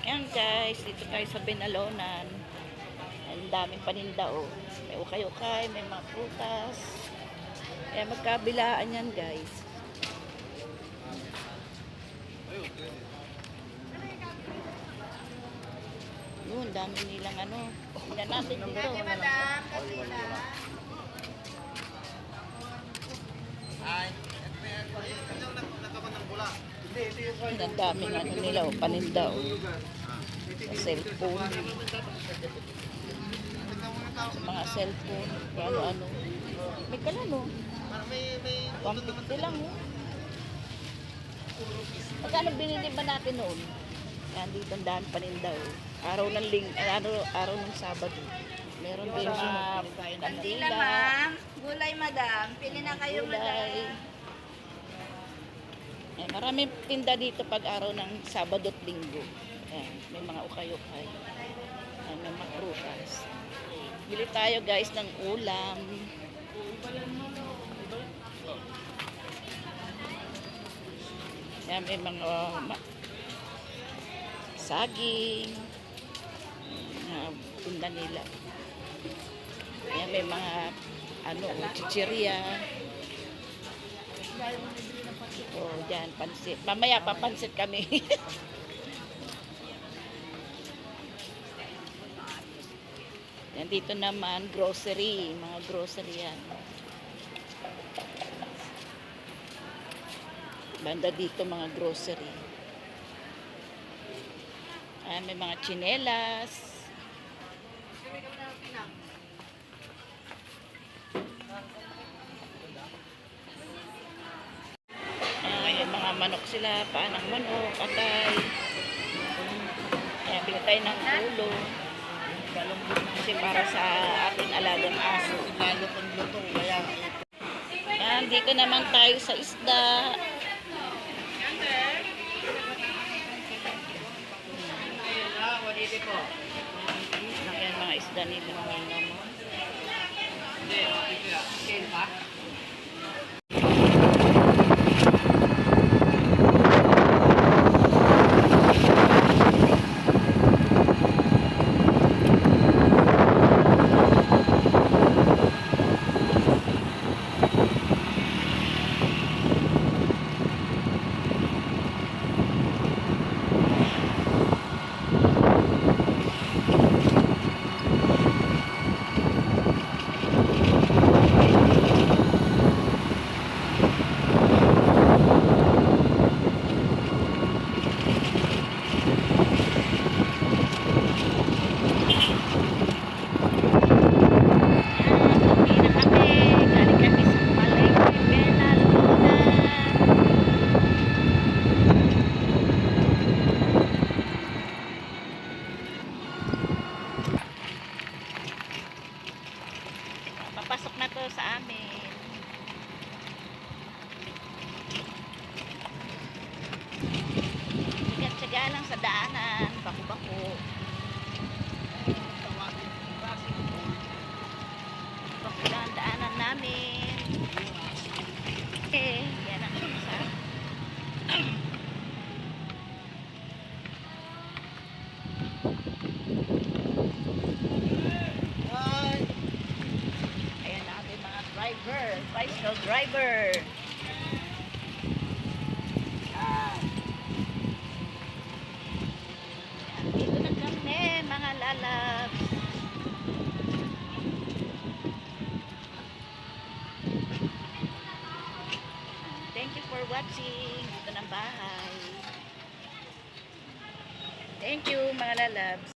Ayan guys, dito tayo sa Binalonan. Ang daming paninda oh. May ukay-ukay, may mga prutas. Kaya magkabilaan yan guys. Yun, dami nilang ano. Tingnan natin dito. Ang daming ano nila oh, paninda oh. Sa cellphone. Sa mga cellphone. Ano-ano. May kalano. 150 lang oh. Magkano binili ba natin noon? Yan dito ang dami paninda oh. Araw ng Sabado. Meron din mga kandila. Ma'am, gulay madam. Pili na kayo madam. Eh, maraming tinda dito pag araw ng Sabado at Linggo. Ayan, may mga ukay-ukay. Ayan, may mga prutas. Bili tayo guys ng ulam. Ayan, may mga saging. Tinda nila. Ayan, may mga chichirya. Oh, dyan, pansit. Mamaya papansit kami. Yan dito naman, grocery. Mga grocery yan. Banda dito mga grocery. Ayan, may mga tsinelas. Mga manok sila, paanang manok, atay. Ayan, bili tayo ng ulo. Kasi para sa ating alagang aso. Lalo kung luto. Ayan, dito naman tayo sa isda. Ayan, mga isda nila. Papasok na to sa amin. Tiga-tiga lang sa daanan. Baku-baku. Baku lang ang daanan namin. Yan ang isa. Tricycle driver. Dito na kami, mga lalabs. Thank you for watching. Dito ng bahay. Thank you, mga lalabs.